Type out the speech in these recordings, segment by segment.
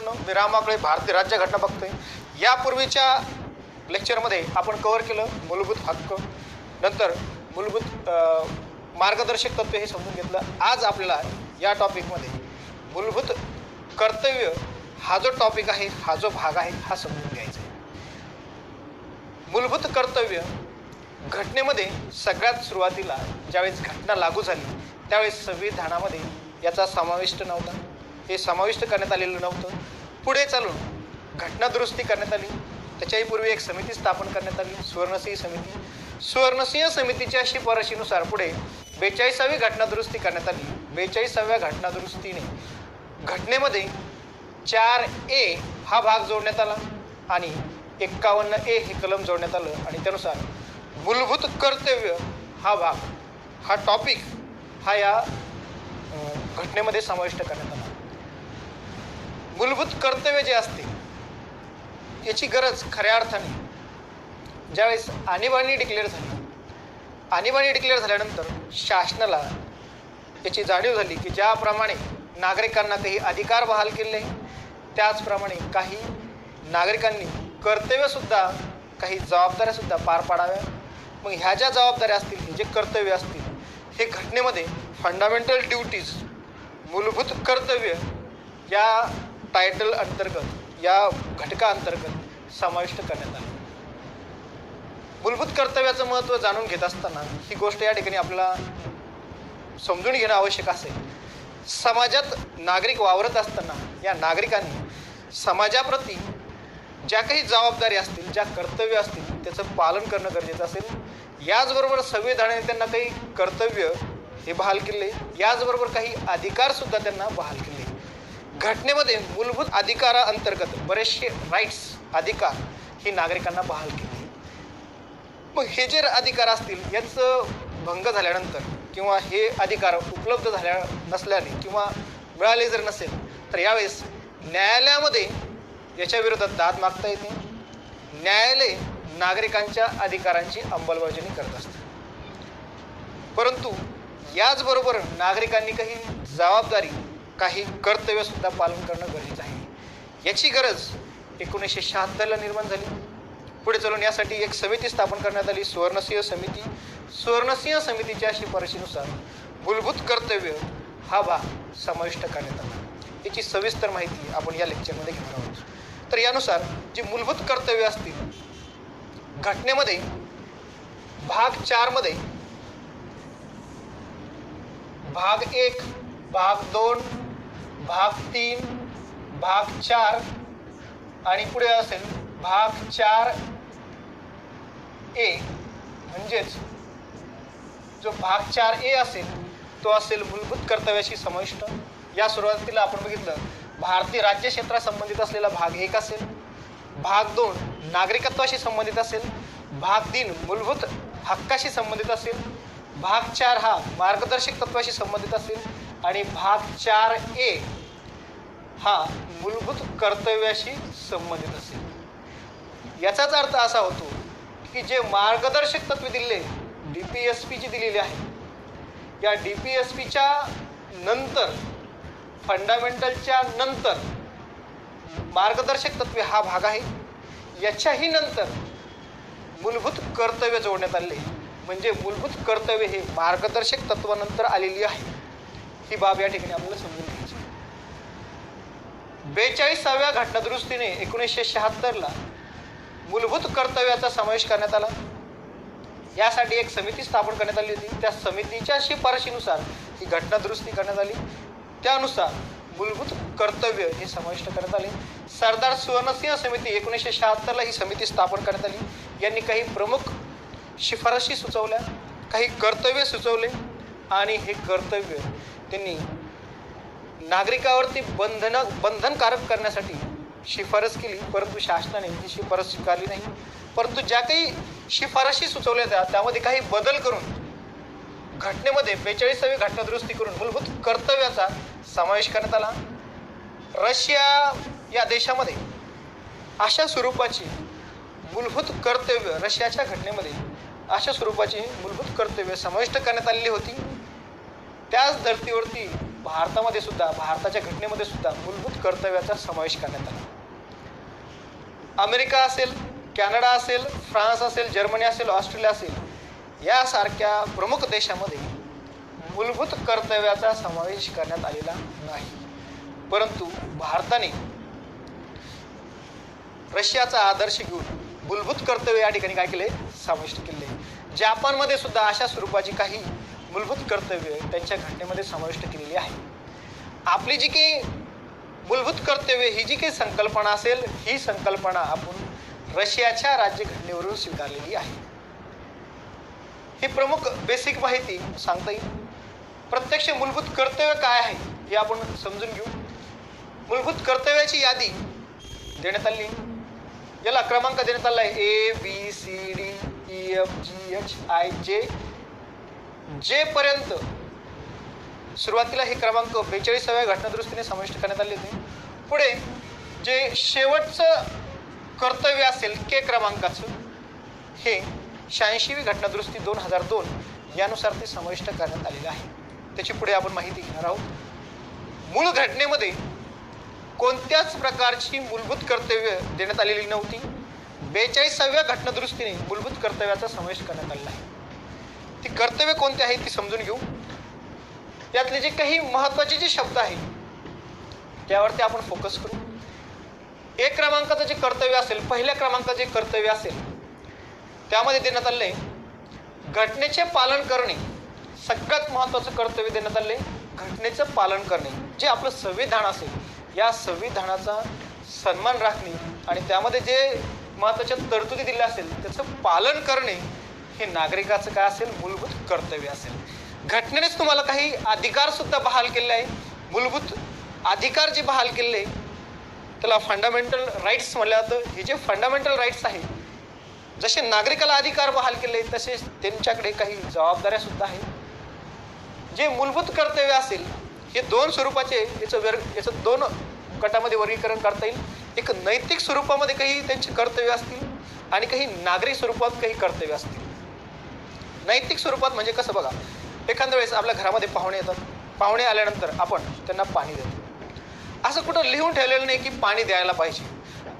मित्रांनो, मी रामाकडे भारतीय राज्यघटना बघतोय. यापूर्वीच्या लेक्चरमध्ये आपण कव्हर केलं मूलभूत हक्क, नंतर मूलभूत मार्गदर्शक तत्त्वे हे समजून घेतलं. आज आपल्याला या टॉपिकमध्ये मूलभूत कर्तव्य हा जो टॉपिक आहे, हा जो भाग आहे, हा समजून घ्यायचा आहे. मूलभूत कर्तव्य घटनेमध्ये सगळ्यात सुरुवातीला ज्यावेळेस घटना लागू झाली त्यावेळेस संविधानामध्ये याचा समाविष्ट नव्हता. हे समाविष्ट करण्यात आलेलं नव्हतं. पुढे चालून घटना दुरुस्ती करण्यात आली. त्याच्याही पूर्वी एक समिती स्थापन करण्यात आली, सुवर्णसिंह समिती. सुवर्णसिंह समितीच्या शिफारशीनुसार पुढे 42वी घटना दुरुस्ती करण्यात आली. 42व्या घटना दुरुस्तीने घटनेमध्ये 4A हा भाग जोडण्यात आला आणि 51A हे कलम जोडण्यात आलं आणि त्यानुसार मूलभूत कर्तव्य हा भाग, हा टॉपिक हा या घटनेमध्ये समाविष्ट करण्यात आला. मूलभूत कर्तव्य जे असते याची गरज खऱ्या अर्थाने ज्यावेळेस आणीबाणी डिक्लेअर झाली, आणीबाणी डिक्लेअर झाल्यानंतर शासनाला याची जाणीव झाली की ज्याप्रमाणे नागरिकांना काही अधिकार बहाल केले त्याचप्रमाणे काही नागरिकांनी कर्तव्यसुद्धा, काही जबाबदाऱ्यासुद्धा पार पाडाव्या. मग ह्या ज्या जबाबदाऱ्या असतील, हे जे कर्तव्य असतील, हे घटनेमध्ये फंडामेंटल ड्युटीज मूलभूत कर्तव्य या टायटल अंतर्गत, या घटकाअंतर्गत समाविष्ट करण्यात आले. मूलभूत कर्तव्याचं महत्त्व जाणून घेत असताना ही गोष्ट या ठिकाणी आपल्याला समजून घेणं आवश्यक असेल. समाजात नागरिक वावरत असताना या नागरिकांनी समाजाप्रती ज्या काही जबाबदारी असतील, ज्या कर्तव्य असतील, त्याचं पालन करणं गरजेचं असेल. याचबरोबर संविधानाने त्यांना काही कर्तव्य हे बहाल केले, याचबरोबर काही अधिकारसुद्धा त्यांना बहाल केले. घटनेमध्ये मूलभूत अधिकाराअंतर्गत बरेचसे राईट्स, अधिकार हे नागरिकांना बहाल केले. मग हे जे अधिकार असतील यांचं भंग झाल्यानंतर किंवा हे अधिकार उपलब्ध झाल्या नसल्याने किंवा मिळाले जर नसेल तर यावेळेस न्यायालयामध्ये याच्या विरोधात दाद मागता येते. न्यायालय नागरिकांच्या अधिकारांची अंमलबजावणी करत असते. परंतु याचबरोबर नागरिकांनी काही जबाबदारी, काही कर्तव्यसुद्धा पालन करणं गरजेचं आहे. याची गरज 1976ला निर्माण झाली. पुढे चालून यासाठी एक समिती स्थापन करण्यात आली, सुवर्णसिंह समिती. सुवर्णसिंह समितीच्या शिफारशीनुसार मूलभूत कर्तव्य हा भाग समाविष्ट करण्यात आला. याची सविस्तर माहिती आपण या लेक्चरमध्ये घेणार आहोत. तर यानुसार जी मूलभूत कर्तव्य असतील घटनेमध्ये भाग 4 मध्ये भाग 1, भाग 2, भाग 3, भाग 4 आणि पुढे असेल भाग 4A, म्हणजेच जो भाग 4A असेल तो असेल मूलभूत कर्तव्याशी समाविष्ट. या सुरुवातीला आपण बघितलं भारतीय राज्य क्षेत्रासंबंधित असलेला भाग 1 असेल, भाग 2 नागरिकत्वाशी संबंधित असेल, भाग 3 मूलभूत हक्काशी संबंधित असेल, भाग 4 हा मार्गदर्शक तत्वाशी संबंधित असेल आणि भाग 4A हा मूलभूत कर्तव्याशी संबंधित असेल. याचाच अर्थ असा होतो की जे मार्गदर्शक तत्वे दिले, DPSP जी दिलेली आहे, या DPSPच्या नंतर, फंडामेंटलच्या नंतर मार्गदर्शक तत्वे हा भाग आहे. याच्याही नंतर मूलभूत कर्तव्य जोडण्यात आले. म्हणजे मूलभूत कर्तव्य हे मार्गदर्शक तत्वानंतर आलेली आहे. ही बाब या ठिकाणी आपल्याला समजून घ्यायची. 42व्या घटना दुरुस्तीने 1976ला मूलभूत कर्तव्याचा समावेश करण्यात आला. यासाठी एक समिती स्थापन करण्यात आली होती. त्या समितीच्या शिफारशीनुसार ही घटना दुरुस्ती करण्यात आली. त्यानुसार मूलभूत कर्तव्य हे समाविष्ट करण्यात आले. सरदार सुवर्णसिंह समिती 1976ला ही समिती स्थापन करण्यात आली. यांनी काही प्रमुख शिफारशी सुचवल्या, काही कर्तव्य सुचवले आणि हे कर्तव्य त्यांनी नागरिकावरती बंधनकारक करण्यासाठी शिफारस केली. परंतु शासनाने ही शिफारस स्वीकारली नाही. परंतु ज्या काही शिफारशी सुचवल्या त्यामध्ये काही बदल करून घटनेमध्ये 42वी घटना दुरुस्ती करून मूलभूत कर्तव्याचा समावेश करण्यात आला. रशिया या देशामध्ये अशा स्वरूपाची मूलभूत कर्तव्य, रशियाच्या घटनेमध्ये अशा स्वरूपाची मूलभूत कर्तव्य समाविष्ट करण्यात आलेली होती. त्याच धर्तीवरती भारतामध्ये सुद्धा, भारताच्या घटनेमध्ये सुद्धा मूलभूत कर्तव्याचा समावेश करण्यात आला. अमेरिका असेल, कॅनडा असेल, फ्रान्स असेल, जर्मनी असेल, ऑस्ट्रेलिया असेल यासारख्या प्रमुख देशामध्ये मूलभूत कर्तव्याचा समावेश करण्यात आलेला नाही. परंतु भारताने रशियाचा आदर्श घेऊन मूलभूत कर्तव्य या ठिकाणी काय केले, समाविष्ट केले. जपानमध्ये सुद्धा अशा स्वरूपाची काही मूलभूत कर्तव्य त्यांच्या घटनेमध्ये समाविष्ट केलेली आहे. आपली जी काही मूलभूत कर्तव्य ही जी काही संकल्पना असेल, ही संकल्पना आपण रशियाच्या राज्यघटनेवरून स्वीकारलेली आहे. ही प्रमुख बेसिक माहिती सांगता येईल. प्रत्यक्ष मूलभूत कर्तव्य काय आहे हे आपण समजून घेऊ. मूलभूत कर्तव्याची यादी देण्यात आली. याला क्रमांक देण्यात आला आहे ABCDEFGHI जे पर्यंत. सुरुवातीला हे क्रमांक 42व्या घटनादुरुस्तीने समाविष्ट करण्यात आले होते. पुढे जे शेवटचं कर्तव्य असेल के क्रमांकाचं, हे 86वी घटनादुरुस्ती 2002 यानुसार ते समाविष्ट करण्यात आलेलं आहे. त्याची पुढे आपण माहिती घेणार आहोत. मूळ घटनेमध्ये कोणत्याच प्रकारची मूलभूत कर्तव्य देण्यात आलेली नव्हती. 42व्या घटनादुरुस्तीने मूलभूत कर्तव्याचा समावेश करण्यात आलेला आहे. ती कर्तव्य कोणती आहेत ती समजून घेऊ. त्यातले जे काही महत्त्वाचे जे शब्द आहेत त्यावरती आपण फोकस करू. एक क्रमांकाचं जे कर्तव्य असेल, पहिल्या क्रमांकाचं जे कर्तव्य असेल त्यामध्ये देण्यात आले घटनेचे पालन करणे. सगळ्यात महत्त्वाचं कर्तव्य देण्यात आले घटनेचं पालन करणे. जे आपलं संविधान असेल, या संविधानाचा सन्मान राखणे आणि त्यामध्ये जे महत्त्वाच्या तरतुदी दिल्या असेल त्याचं पालन करणे हे नागरिकाचं काय असेल, मूलभूत कर्तव्य असेल. घटनेनेच तुम्हाला काही अधिकार सुद्धा बहाल केले आहे. मूलभूत अधिकार जे बहाल केले त्याला फंडामेंटल राईट्स म्हटलं जातं. हे जे फंडामेंटल राईट्स आहे, जसे नागरिकाला अधिकार बहाल केले तसेच त्यांच्याकडे काही जबाबदाऱ्या सुद्धा आहेत. जे मूलभूत कर्तव्य असेल हे दोन स्वरूपाचे, याचं दोन गटामध्ये वर्गीकरण करता येईल. एक नैतिक स्वरूपामध्ये काही त्यांचे कर्तव्य असतील आणि काही नागरिक स्वरूपात काही कर्तव्य असतील. नैतिक स्वरूपात म्हणजे कसं बघा, एखाद्या वेळेस आपल्या घरामध्ये पाहुणे येतात. पाहुणे आल्यानंतर आपण त्यांना पाणी देतो. असं कुठं लिहून ठेवलेलं नाही की पाणी द्यायला पाहिजे,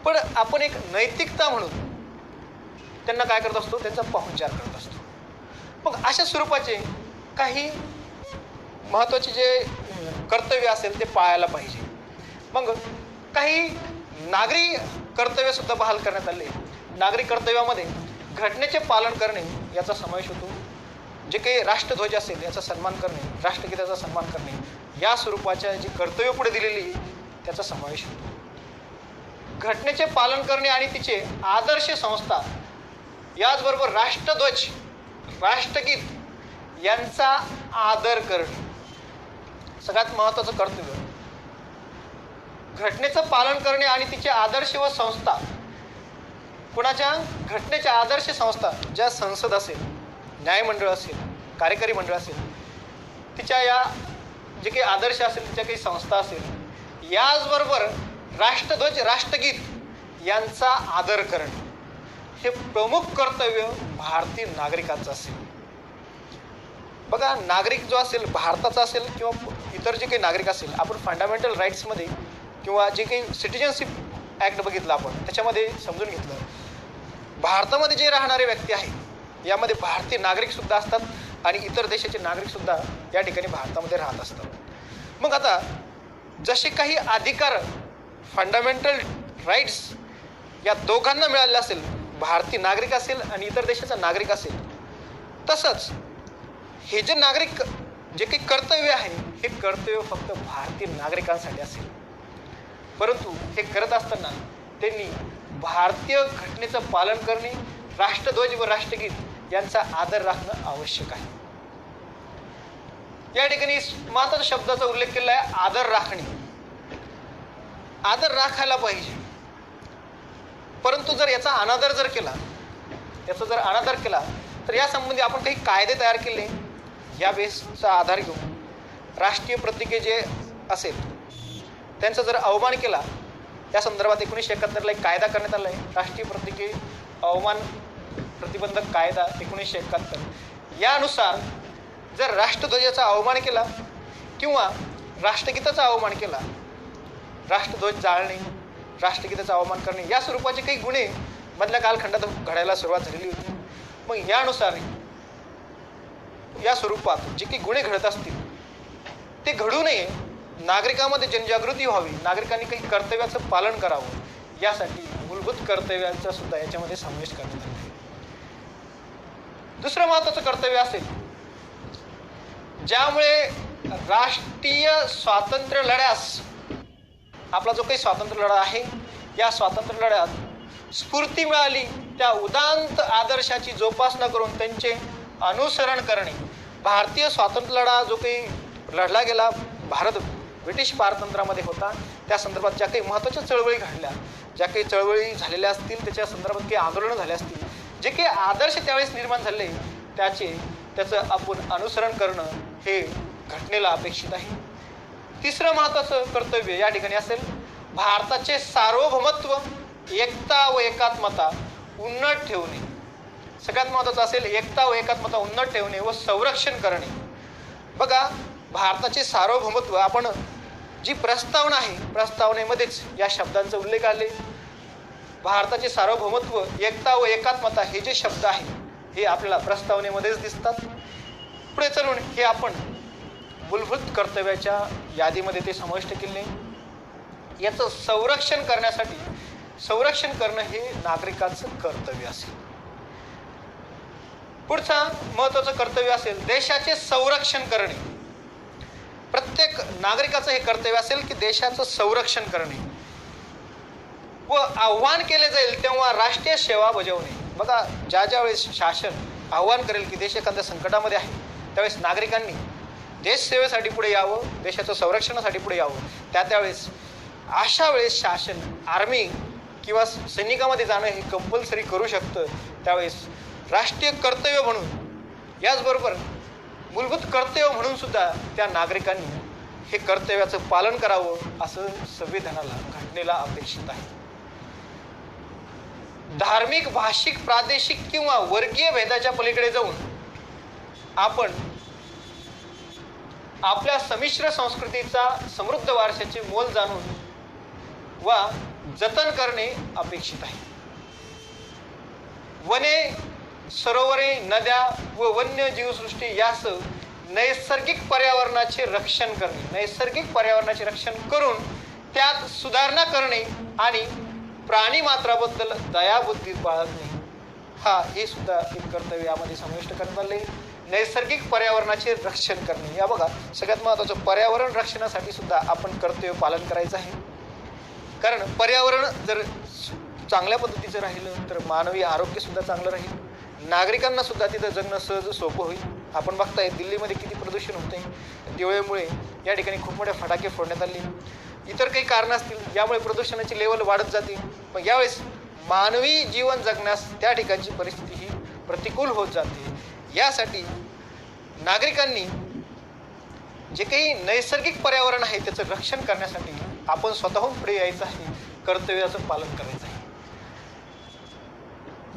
पण आपण एक नैतिकता म्हणून त्यांना काय करत असतो, त्यांचा पाहुणचार करत असतो. मग अशा स्वरूपाचे काही महत्त्वाचे जे कर्तव्य असेल ते पाळायला पाहिजे. मग काही नागरी कर्तव्यसुद्धा बहाल करण्यात आले. नागरी कर्तव्यामध्ये घटनेचे पालन करणे याचा समावेश होतो. जे काही राष्ट्रध्वज असेल याचा सन्मान करणे, राष्ट्रगीताचा सन्मान करणे, या स्वरूपाच्या जी कर्तव्य पुढे दिलेली त्याचा समावेश होतो. घटनेचे पालन करणे आणि तिचे आदर्श संस्था, याचबरोबर राष्ट्रध्वज, राष्ट्रगीत यांचा आदर करणे सगळ्यात महत्त्वाचं कर्तव्य. घटनेचं पालन करणे आणि तिचे आदर्श व संस्था, कुणाच्या घटनेच्या आदर्श संस्था, ज्या संसद असेल, न्यायमंडळ असेल, कार्यकारी मंडळ असेल, तिच्या या जे काही आदर्श असेल, तिच्या काही संस्था असेल, याचबरोबर राष्ट्रध्वज, राष्ट्रगीत यांचा आदर करणे हे प्रमुख कर्तव्य भारतीय नागरिकांचं असेल. बघा, नागरिक जो असेल, भारताचा असेल किंवा इतर जे काही नागरिक असेल, आपण फंडामेंटल राईट्समध्ये किंवा जे काही सिटिझनशिप ॲक्ट बघितलं आपण, त्याच्यामध्ये समजून घेतलं भारतामध्ये जे राहणारे व्यक्ती आहेत यामध्ये भारतीय नागरिकसुद्धा असतात आणि इतर देशाचे नागरिकसुद्धा या ठिकाणी भारतामध्ये राहत असतात. मग आता जसे काही अधिकार, फंडामेंटल राईट्स या दोघांना मिळाले असेल, भारतीय नागरिक असेल आणि इतर देशाचा नागरिक असेल, तसंच हे जे नागरिक जे काही कर्तव्य आहे हे कर्तव्य फक्त भारतीय नागरिकांसाठी असेल. परंतु हे करत असताना त्यांनी भारतीय घटनेचं पालन करणे, राष्ट्रध्वज व राष्ट्रगीत यांचा आदर राखणं आवश्यक आहे. या ठिकाणी महत्त्वाच्या शब्दाचा उल्लेख केला आहे, आदर राखणे. आदर राखायला पाहिजे, परंतु जर याचा अनादर जर केला, तर यासंबंधी आपण काही कायदे तयार केले. या बेसचा आधार घेऊन राष्ट्रीय प्रतीके जे असेल त्यांचा जर अवमान केला, त्या संदर्भात 1971ला एक कायदा करण्यात आला आहे, राष्ट्रीय प्रतीके अवमान प्रतिबंधक कायदा 1971. यानुसार जर राष्ट्रध्वजाचा अवमान केला किंवा राष्ट्रगीताचा अवमान केला, राष्ट्रध्वज जाळणे, राष्ट्रगीताचा अवमान करणे या स्वरूपाचे काही गुन्हे मधल्या कालखंडात घडायला सुरुवात झालेली होती. मग यानुसार या स्वरूपात जे काही गुन्हे घडत असतील ते घडू नये, नागरिकांमध्ये जनजागृती व्हावी, नागरिकांनी काही कर्तव्याचं पालन करावं, यासाठी मूलभूत कर्तव्यांचा सुद्धा याच्यामध्ये समावेश करण्यात आला आहे. दुसरं महत्त्वाचं कर्तव्य असेल ज्यामुळे राष्ट्रीय स्वातंत्र्य लढ्यास, आपला जो काही स्वातंत्र्य लढा आहे या स्वातंत्र्य लढ्यात स्फूर्ती मिळाली, त्या उदात्त आदर्शाची जोपासना करून त्यांचे अनुसरण करणे. भारतीय स्वातंत्र्य लढा जो काही लढला गेला भारत ब्रिटिश पारतंत्र्यामध्ये होता, त्या संदर्भात ज्या काही महत्त्वाच्या चळवळी घडल्या, ज्या काही चळवळी झालेल्या असतील, त्याच्या संदर्भात काही आंदोलनं झाले असतील, जे काही आदर्श त्यावेळेस निर्माण झाले त्याचं आपण अनुसरण करणं हे घटनेला अपेक्षित आहे. तिसरं महत्त्वाचं कर्तव्य या ठिकाणी असेल भारताचे सार्वभौमत्व, एकता व एकात्मता उन्नत ठेवणे. सगळ्यात महत्त्वाचं असेल एकता व एकात्मता उन्नत ठेवणे व संरक्षण करणे. बघा, भारताचे सार्वभौमत्व, आपण जी प्रस्तावना आहे प्रस्तावनेमध्येच या शब्दांचा उल्लेख आले. भारताचे सार्वभौमत्व, एकता व एकात्मता हे जे शब्द आहे हे आपल्याला प्रस्तावनेमध्येच दिसतात. पुढे चलून हे आपण मूलभूत कर्तव्याच्या यादीमध्ये ते समाविष्ट केले. याचं संरक्षण करण्यासाठी, संरक्षण करणं हे नागरिकाचं कर्तव्य असेल. पुढचा महत्त्वाचं कर्तव्य असेल देशाचे संरक्षण करणे. प्रत्येक नागरिकाचं हे कर्तव्य असेल की देशाचं संरक्षण करणे व आव्हान केले जाईल तेव्हा राष्ट्रीय सेवा बजावणे. बघा, ज्या वेळेस शासन आव्हान करेल की देश एखाद्या संकटामध्ये आहे, त्यावेळेस नागरिकांनी देश सेवेसाठी पुढे यावं, देशाच्या संरक्षणासाठी पुढे यावं. त्यावेळेस अशा वेळेस शासन आर्मी किंवा सैनिकामध्ये जाणं हे कंपल्सरी करू शकतं. त्यावेळेस राष्ट्रीय कर्तव्य म्हणून, याचबरोबर मूलभूत कर्तव्य म्हणून सुद्धा त्या नागरिकांनी हे कर्तव्याचं पालन करावं असं संविधानाला, घटनेला अपेक्षित आहे. धार्मिक, भाषिक, प्रादेशिक किंवा वर्गीय भेदाच्या पलीकडे जाऊन आपण आपल्या संमिश्र संस्कृतीचा समृद्ध वारशाचे मोल जाणून व जतन करणे अपेक्षित आहे. वने, सरोवरे, नद्या व वन्य जीवसृष्टी यासह नैसर्गिक पर्यावरणाचे रक्षण करणे, नैसर्गिक पर्यावरणाचे रक्षण करून त्यात सुधारणा करणे आणि प्राणी मात्राबद्दल दयाबुद्धी बाळगणे, हे सुद्धा एक कर्तव्य यामध्ये समाविष्ट करण्यात आले. नैसर्गिक पर्यावरणाचे रक्षण करणे, या बघा सगळ्यात महत्त्वाचं, पर्यावरण रक्षणासाठी सुद्धा आपण कर्तव्य पालन करायचं आहे. कारण पर्यावरण जर चांगल्या पद्धतीचं राहिलं तर मानवी आरोग्य सुद्धा चांगलं राहील, नागरिकांना सुद्धा तिथं जगणं सहज सोपं होईल. आपण बघताय दिल्लीमध्ये किती प्रदूषण होते, दिवाळीमुळे या ठिकाणी खूप मोठे फटाके फोडण्यात आले, इतर काही कारणं असतील यामुळे प्रदूषणाची लेवल वाढत जाते. मग यावेळेस मानवी जीवन जगण्यास त्या ठिकाणची परिस्थिती ही प्रतिकूल होत जाते. यासाठी नागरिकांनी जे काही नैसर्गिक पर्यावरण आहे त्याचं रक्षण करण्यासाठी आपण स्वतःहून पुढे यायचं आहे, कर्तव्याचं पालन करायचं आहे.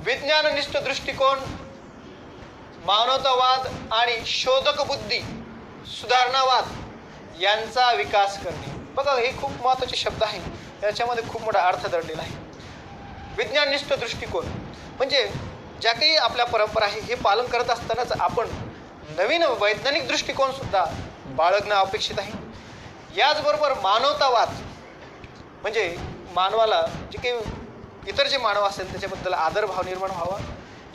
विज्ञाननिष्ठ दृष्टिकोन, मानवतावाद आणि शोधक बुद्धी, सुधारणावाद यांचा विकास करणे. बघा, हे खूप महत्त्वाचे शब्द आहे, याच्यामध्ये खूप मोठा अर्थ दडलेला आहे. विज्ञाननिष्ठ दृष्टिकोन म्हणजे ज्या काही आपल्या परंपरा आहे हे पालन करत असतानाच आपण नवीन वैज्ञानिक दृष्टिकोन सुद्धा बाळगणं अपेक्षित आहे. याचबरोबर मानवतावाद म्हणजे मानवाला जे काही इतर जे मानव असेल त्याच्याबद्दल आदरभाव निर्माण व्हावा.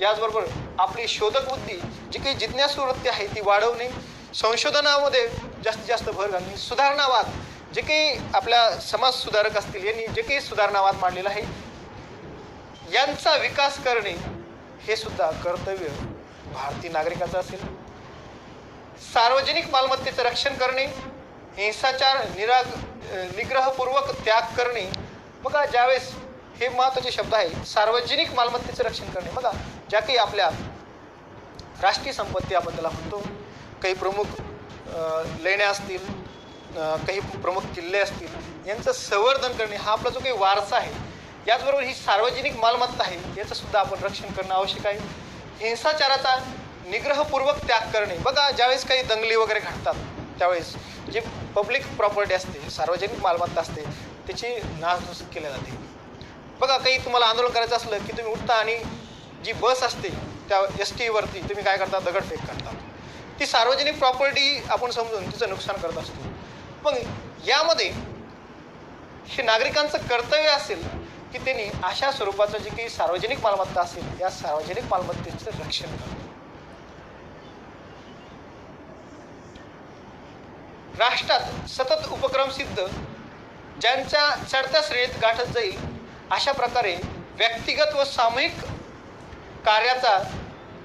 याचबरोबर आपली शोधक बुद्धी, जी काही जिज्ञासू वृत्ती आहे ती वाढवणे, संशोधनामध्ये जास्तीत जास्त भर घालणे. सुधारणावाद, जे काही आपल्या समाज सुधारक असतील यांनी जे काही सुधारणावाद मांडलेला आहे यांचा विकास करणे हे सुद्धा कर्तव्य भारतीय नागरिकाचं असेल. सार्वजनिक मालमत्तेचं रक्षण करणे, हिंसाचार निग्रहपूर्वक त्याग करणे. बघा, ज्यावेळेस हे महत्त्वाचे शब्द आहे, सार्वजनिक मालमत्तेचं रक्षण करणे. बघा, ज्या काही आपल्या राष्ट्रीय संपत्ती आपण त्याला म्हणतो, काही प्रमुख लेण्या असतील, काही प्रमुख किल्ले असतील, यांचं संवर्धन करणे हा आपला जो काही वारसा आहे. याचबरोबर ही सार्वजनिक मालमत्ता आहे याचं सुद्धा आपण रक्षण करणं आवश्यक आहे. हिंसाचाराचा निग्रहपूर्वक त्याग करणे. बघा, ज्यावेळेस काही दंगली वगैरे घडतात त्यावेळेस जी पब्लिक प्रॉपर्टी असते, सार्वजनिक मालमत्ता असते, त्याची नासधूस केली जाते. बघा, काही तुम्हाला आंदोलन करायचं असलं की तुम्ही उठता आणि जी बस असते त्या ST वरती तुम्ही काय करता, दगडफेक करता. ती सार्वजनिक प्रॉपर्टी आपण समजून तिचं नुकसान करत असतो. मग यामध्ये हे नागरिकांचं कर्तव्य असेल की त्यांनी अशा स्वरूपाचं जी काही सार्वजनिक मालमत्ता असेल या सार्वजनिक मालमत्तेचं रक्षण करावं. राष्ट्रात सतत उपक्रम सिद्ध ज्यांच्या चढत्या श्रेणीत गाठत जाईल अशा प्रकारे व्यक्तिगत व सामूहिक कार्याचा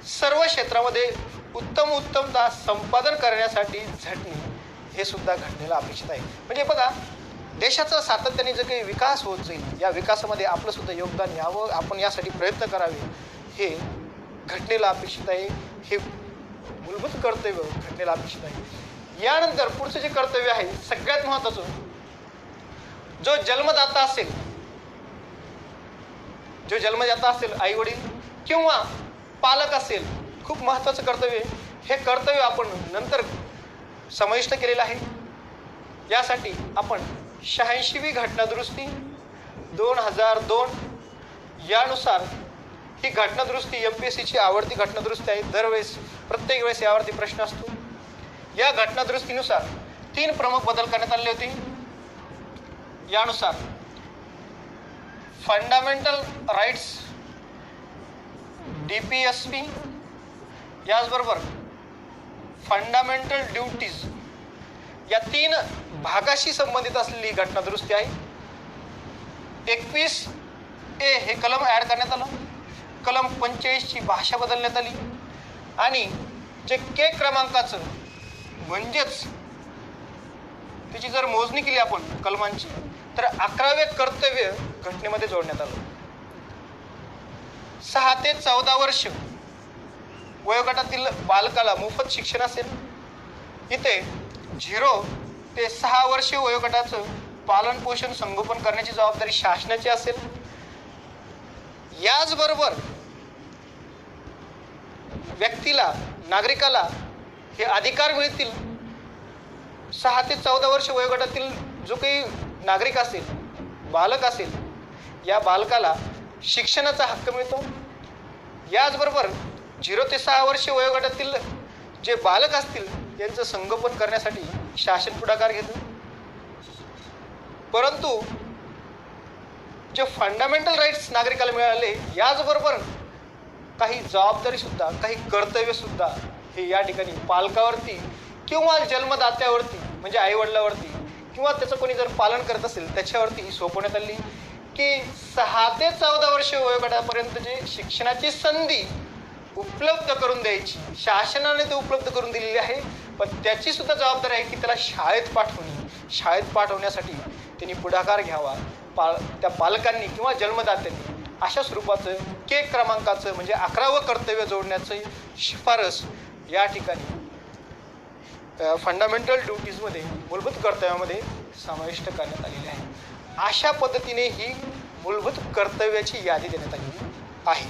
सर्व क्षेत्रामध्ये उत्तमता संपादन करण्यासाठी झटणे हे सुद्धा घटनेला अपेक्षित आहे. म्हणजे बघा, देशाचा सातत्याने जो काही विकास होत जाईल या विकासामध्ये आपलं सुद्धा योगदान यावं, आपण यासाठी प्रयत्न करावे हे घटनेला अपेक्षित आहे. हे मूलभूत कर्तव्य घटनेला अपेक्षित आहे. यानंतर पुढचं जे कर्तव्य आहे सगळ्यात महत्त्वाचं, जो जन्मदाता असेल आई वडील किंवा पालक असेल, खूप महत्त्वाचं कर्तव्य. हे कर्तव्य आपण नंतर समाविष्ट केलेलं आहे. यासाठी आपण 86वी घटनादुरुस्ती 2002 यानुसार ही घटनादुरुस्ती MPSCची आवडती घटनादुरुस्ती आहे. प्रत्येक वेळेस यावरती प्रश्न असतो. या घटनादुरुस्तीनुसार 3 प्रमुख बदल करण्यात आले होते. यानुसार फंडामेंटल राईट्स DPSP, याचबरोबर फंडामेंटल ड्युटीज या 3 भागाशी संबंधित असलेली घटनादुरुस्ती आहे. 21A हे कलम ॲड करण्यात आलं. कलम 45ची भाषा बदलण्यात आली आणि जे K क्रमांकाचं म्हणजेच त्याची जर मोजणी केली आपण कलमांची तर 11वे कर्तव्य घटनेमध्ये जोडण्यात आलं. 6 ते 14 वर्ष वयोगटातील बालकाला मोफत शिक्षण असेल. इथे 0 ते 6 वर्ष वयोगटाचं पालन पोषण संगोपन करण्याची जबाबदारी शासनाची असेल. याचबरोबर व्यक्तीला, नागरिकाला हे अधिकार मिळतील. 6 ते 14 वर्ष वयोगटातील जो काही नागरिक असेल, बालक असेल, या बालकाला शिक्षणाचा हक्क मिळतो. याचबरोबर 0 ते 6 वर्ष वयोगटातील जे बालक असतील यांचं संगोपन करण्यासाठी शासन पुढाकार घेतं. परंतु जे फंडामेंटल राईट्स नागरिकाला मिळाले याचबरोबर काही जबाबदारीसुद्धा, काही कर्तव्यसुद्धा हे या ठिकाणी पालकावरती किंवा जन्मदात्यावरती म्हणजे आईवडिलावरती किंवा त्याचं कोणी जर पालन करत असेल त्याच्यावरती सोपवण्यात आली की 6 ते 14 वर्ष वयोगटापर्यंत जे शिक्षणाची संधी उपलब्ध करून द्यायची, शासनाने ते उपलब्ध करून दिलेली आहे. पण त्याची सुद्धा जबाबदारी आहे की त्याला शाळेत पाठवण्यासाठी त्यांनी पुढाकार घ्यावा. त्या पालकांनी किंवा जन्मदात्यांनी अशा स्वरूपाचं K क्रमांकाचं म्हणजे 11वं कर्तव्य जोडण्याची शिफारस या ठिकाणी फंडामेंटल ड्युटीजमध्ये, मूलभूत कर्तव्यामध्ये समाविष्ट करण्यात आलेली आहे. अशा पद्धतीने ही मूलभूत कर्तव्याची यादी देण्यात आलेली आहे.